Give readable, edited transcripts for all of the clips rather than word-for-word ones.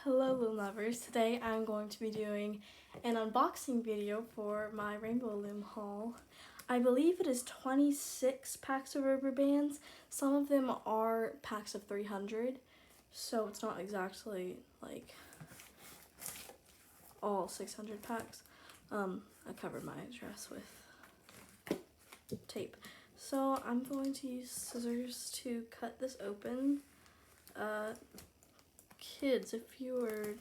Hello Loom lovers, today I'm going to be doing an unboxing video for my Rainbow Loom haul. I believe it is 26 packs of rubber bands. Some of them are packs of 300, so it's not exactly like all 600 packs. I covered my address with tape. So I'm going to use scissors to cut this open. Kids, if you are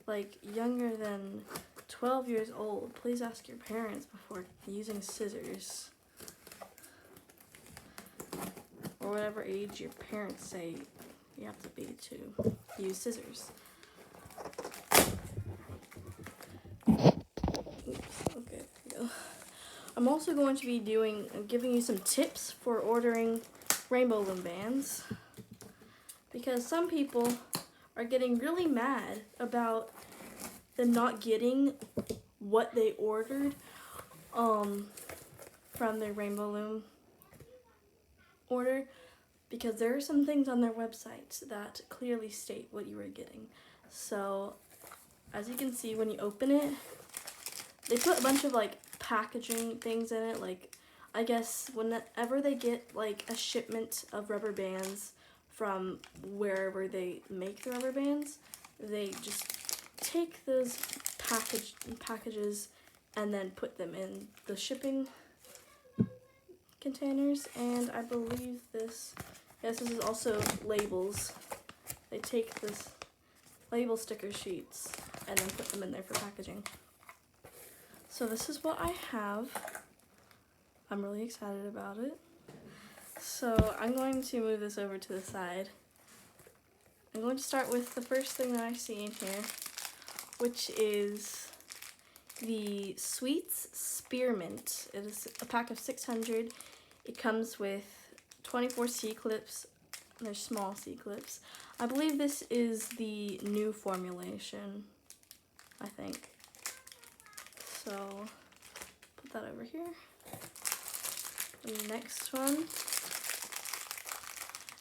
like younger than 12 years old, please ask your parents before using scissors, or whatever age your parents say you have to be to use scissors. Oops, okay, there we go. I'm also going to be giving you some tips for ordering Rainbow Loom bands, because some people are getting really mad about them not getting what they ordered from their Rainbow Loom order, because there are some things on their websites that clearly state what you were getting. So as you can see, when you open it, they put a bunch of like packaging things in it. Like, I guess whenever they get like a shipment of rubber bands from wherever they make the rubber bands, they just take those packages and then put them in the shipping containers. And I believe this is also labels. They take this label sticker sheets and then put them in there for packaging. So this is what I have. I'm really excited about it. So I'm going to move this over to the side. I'm going to start with the first thing that I see in here, which is the Sweets Spearmint. It is a pack of 600. It comes with 24 C-clips. They're small C-clips. I believe this is the new formulation, I think. So put that over here. The next one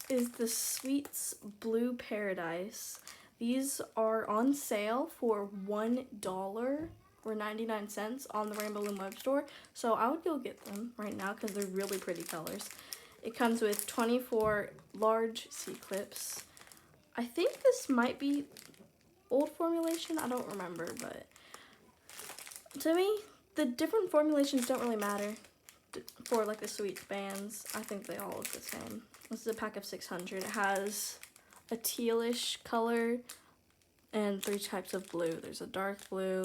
is the Sweets Blue Paradise. These are on sale for $1 or 99 cents on the Rainbow Loom web store, so I would go get them right now because they're really pretty colors. It comes with 24 large C-clips. I think this might be old formulation, I don't remember, but to me, the different formulations don't really matter for like the Sweets bands. I think they all look the same. This is a pack of 600. It has a tealish color and 3 types of blue. There's a dark blue,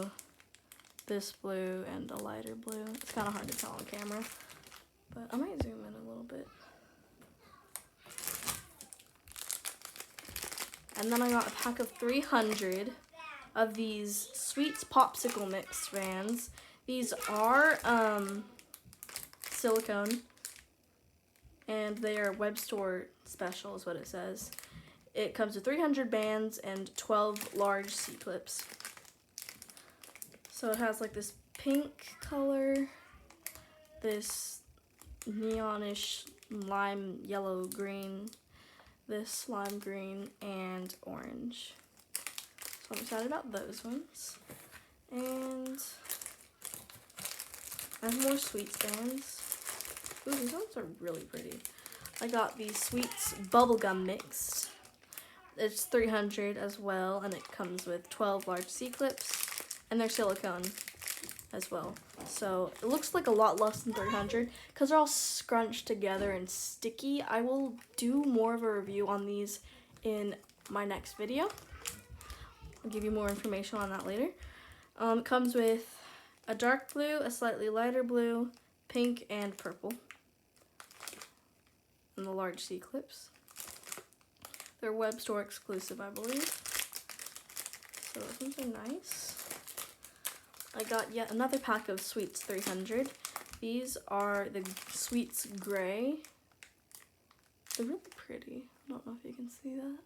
this blue, and a lighter blue. It's kind of hard to tell on camera, but I might zoom in a little bit. And then I got a pack of 300 of these Sweets Popsicle Mix bands. These are silicone, and they are web store special is what it says. It comes with 300 bands and 12 large C-clips. So it has like this pink color, this neonish lime yellow green, this lime green, and orange. So I'm excited about those ones. And I have more Sweets bands. Ooh, these ones are really pretty. I got the Sweets Bubblegum Mix. It's 300 as well, and it comes with 12 large C-clips, and they're silicone as well. So it looks like a lot less than 300 because they're all scrunched together and sticky. I will do more of a review on these in my next video. I'll give you more information on that later. It comes with a dark blue, a slightly lighter blue, pink, and purple. And the large C-clips. They're web store exclusive, I believe. So those ones are nice. I got yet another pack of Sweets 300. These are the Sweets Gray. They're really pretty. I don't know if you can see that.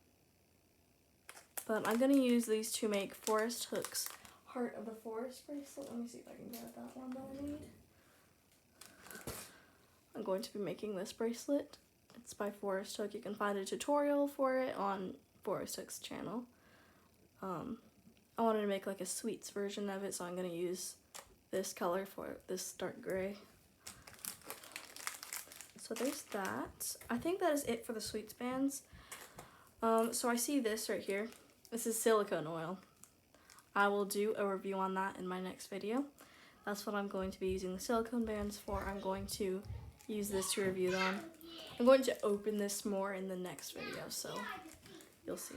But I'm going to use these to make Forest Hook's Heart of the Forest bracelet. Let me see if I can get that one that I need. I'm going to be making this bracelet. It's by Forest Hook. You can find a tutorial for it on Forest Hook's channel. I wanted to make like a sweets version of it, so I'm going to use this color for this dark gray. So there's that. I think that is it for the sweets bands. So I see this right here. This is silicone oil. I will do a review on that in my next video. That's what I'm going to be using the silicone bands for. I'm going to use this to review them. I'm going to open this more in the next video, so you'll see.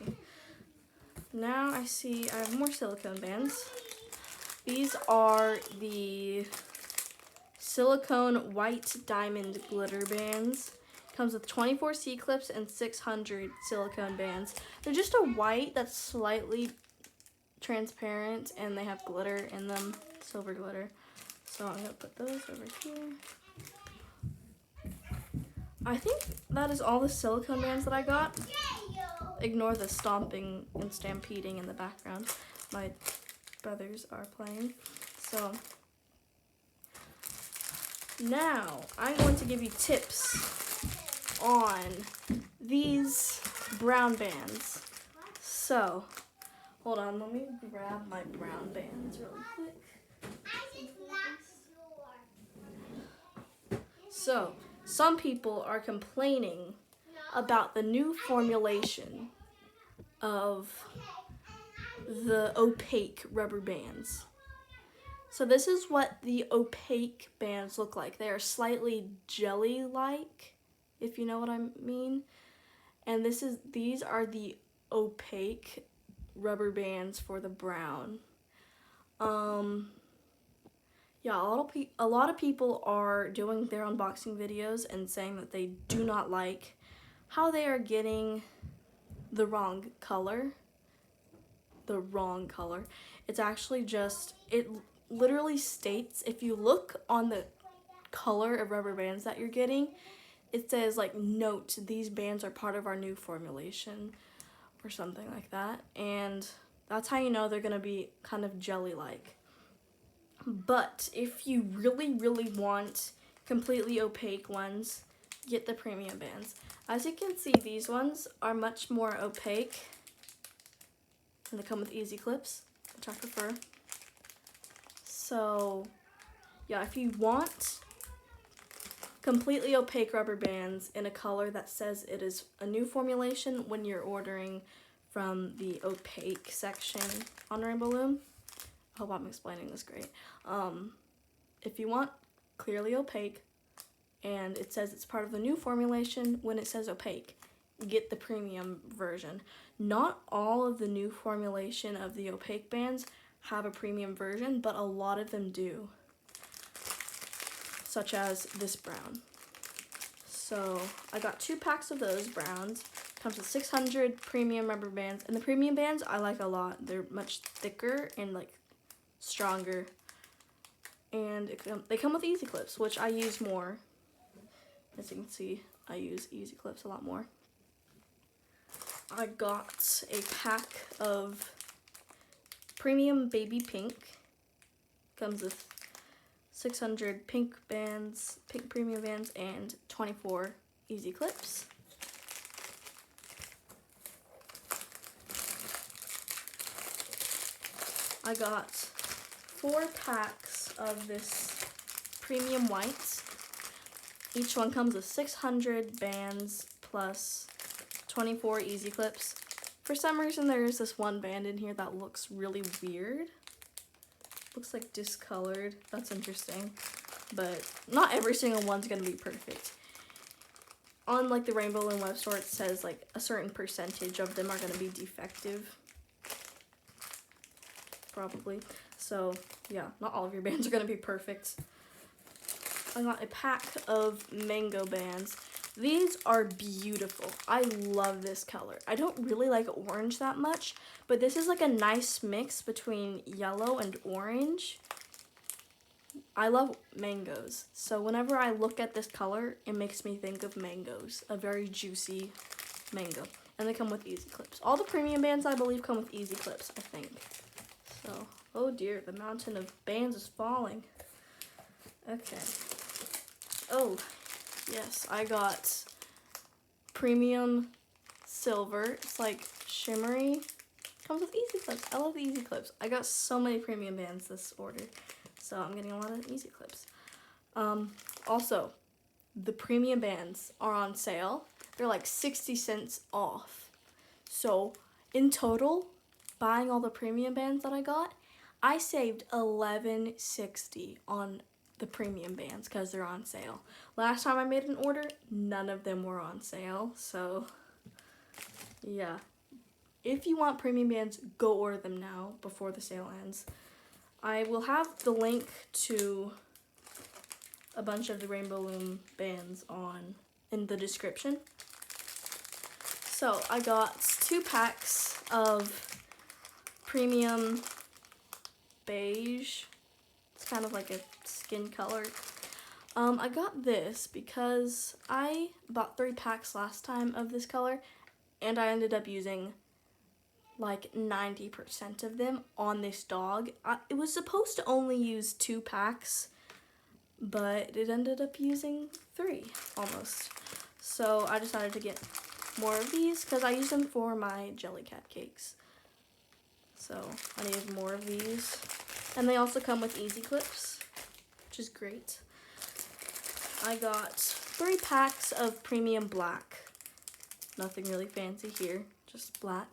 Now I see I have more silicone bands. These are the silicone white diamond glitter bands. Comes with 24 C-clips and 600 silicone bands. They're just a white that's slightly transparent, and they have glitter in them, silver glitter. So I'm gonna put those over here. I think that is all the silicone bands that I got. Ignore the stomping and stampeding in the background. My brothers are playing. So now I'm going to give you tips on these brown bands. So hold on, let me grab my brown bands really quick. So some people are complaining about the new formulation of the opaque rubber bands. So this is what the opaque bands look like. They are slightly jelly-like, if you know what I mean. And these are the opaque rubber bands for the brown. Yeah, a lot of people are doing their unboxing videos and saying that they do not like how they are getting the wrong color. It's actually just, it literally states, if you look on the color of rubber bands that you're getting, it says like, note, these bands are part of our new formulation or something like that. And that's how you know they're gonna be kind of jelly-like. But if you really, really want completely opaque ones, get the premium bands. As you can see, these ones are much more opaque, and they come with easy clips, which I prefer. So yeah, if you want completely opaque rubber bands in a color that says it is a new formulation when you're ordering from the opaque section on Rainbow Loom, I hope I'm explaining this great. If you want clearly opaque and it says it's part of the new formulation when it says opaque, get the premium version. Not all of the new formulation of the opaque bands have a premium version, but a lot of them do, such as this brown. So I got 2 packs of those browns. Comes with 600 premium rubber bands, and the premium bands I like a lot. They're much thicker and like stronger, and they come with easy clips, which I use more. As you can see, I use easy clips a lot more. I got a pack of premium baby pink. Comes with 600 pink bands, pink premium bands, and 24 easy clips. I got 4 packs of this premium white. Each one comes with 600 bands plus 24 easy clips. For some reason, there is this one band in here that looks really weird. Looks like discolored. That's interesting. But not every single one's gonna be perfect. On like the Rainbow Loom web store, it says like a certain percentage of them are gonna be defective. Probably. So yeah, not all of your bands are gonna be perfect. I got a pack of mango bands. These are beautiful. I love this color. I don't really like orange that much, but this is like a nice mix between yellow and orange. I love mangoes, so whenever I look at this color, it makes me think of mangoes, a very juicy mango. And they come with easy clips. All the premium bands, I believe, come with easy clips, I think. So, oh dear, the mountain of bands is falling. Okay. Oh, yes, I got premium silver. It's like shimmery. Comes with easy clips. I love the easy clips. I got so many premium bands this order, so I'm getting a lot of easy clips. Also, the premium bands are on sale. They're like 60 cents off. So in total, buying all the premium bands that I got, I saved $11.60 on the premium bands because they're on sale. Last time I made an order, none of them were on sale. So yeah, if you want premium bands, go order them now before the sale ends. I will have the link to a bunch of the Rainbow Loom bands in the description. So I got 2 packs of premium beige. It's kind of like a skin color. I got this because I bought 3 packs last time of this color, and I ended up using like 90% of them on this dog. It was supposed to only use 2 packs, but it ended up using 3 almost. So I decided to get more of these because I use them for my jelly cat cakes. So I needed more of these. And they also come with easy clips, which is great. I got 3 packs of premium black. Nothing really fancy here, just black.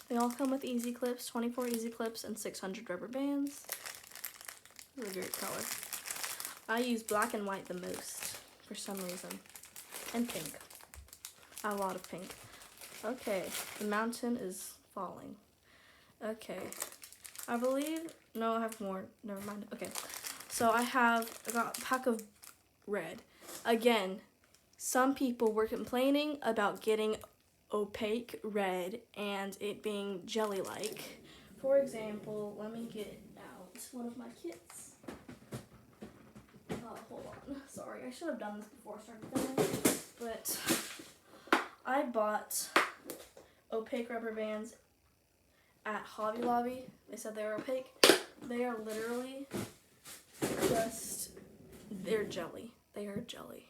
They all come with easy clips, 24 easy clips and 600 rubber bands. This is a great color. I use black and white the most for some reason. And pink. A lot of pink. Okay, the mountain is falling. Okay, I believe, no, I have more, never mind. Okay, so I got a pack of red. Again, some people were complaining about getting opaque red and it being jelly-like. For example, let me get out one of my kits. Hold on, sorry, I should have done this before I started filming, but I bought opaque rubber bands at Hobby Lobby. They said they were opaque. They are literally just, they're jelly. They are jelly.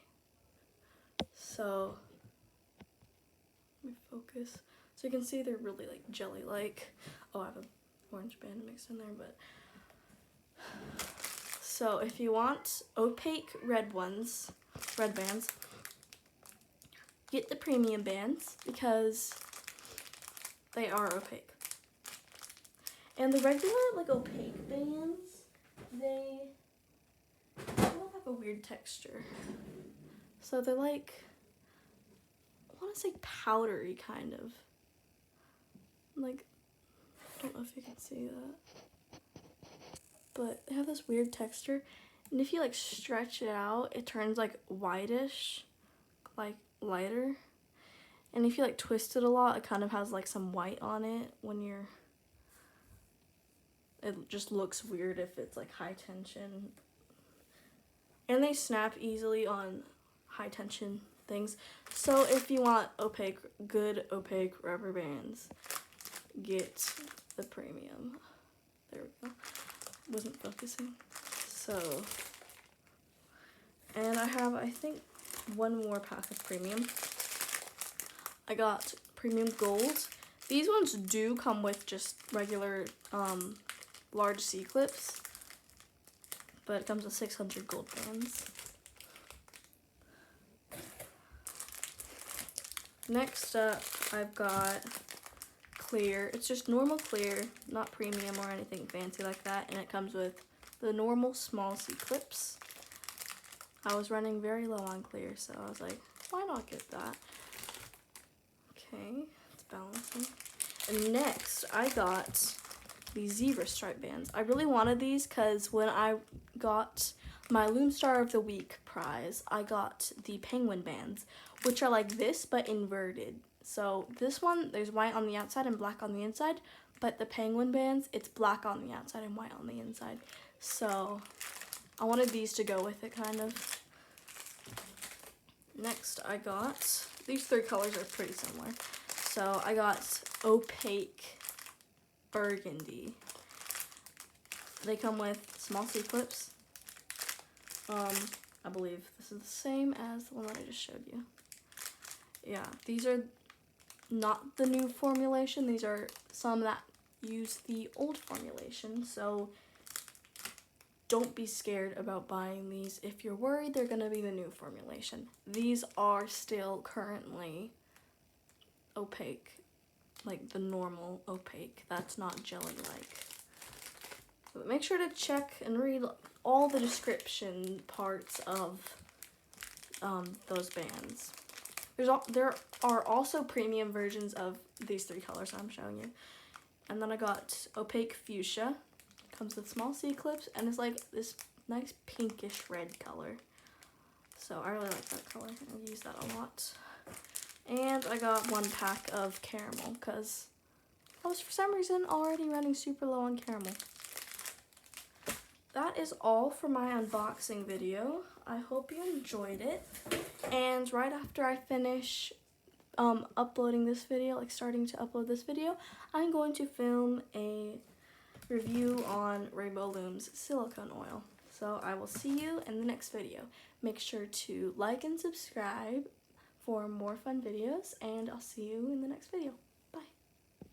So, let me focus. So you can see they're really like jelly-like. Oh, I have an orange band mixed in there, but. So if you want opaque red bands, get the premium bands because they are opaque. And the regular like opaque bands, they don't have a weird texture. So they're like, I want to say powdery kind of. Like, I don't know if you can see that. But they have this weird texture. And if you like stretch it out, it turns like whitish, like lighter. And if you like twist it a lot, it kind of has like some white on it when you're, it just looks weird if it's like high tension. And they snap easily on high tension things. So if you want good opaque rubber bands, get the premium. There we go. Wasn't focusing. So, and I have, I think, one more pack of premium. I got premium gold. These ones do come with just regular large C clips, but it comes with 600 gold bands. Next up, I've got clear. It's just normal clear, not premium or anything fancy like that, and it comes with the normal small C clips. I was running very low on clear, so I was like, why not get that? Okay, it's balancing. And next, I got these zebra stripe bands. I really wanted these because when I got my Loom Star of the Week prize, I got the penguin bands, which are like this, but inverted. So this one, there's white on the outside and black on the inside, but the penguin bands, it's black on the outside and white on the inside. So I wanted these to go with it, kind of. Next, I got, these 3 colors are pretty similar. So I got opaque burgundy. They come with small C clips. I believe this is the same as the one that I just showed you. Yeah, these are not the new formulation. These are some that use the old formulation, so don't be scared about buying these if you're worried they're going to be the new formulation. These are still currently opaque, like the normal opaque. That's not jelly-like. But make sure to check and read all the description parts of those bands. There are also premium versions of these 3 colors I'm showing you. And then I got Opaque Fuchsia. Comes with small C-clips and it's like this nice pinkish red color. So I really like that color. I use that a lot. And I got 1 pack of caramel because I was for some reason already running super low on caramel. That is all for my unboxing video. I hope you enjoyed it. And right after I finish uploading this video, like starting to upload this video, I'm going to film a review on Rainbow Loom's silicone oil. So I will see you in the next video. Make sure to like and subscribe for more fun videos, and I'll see you in the next video.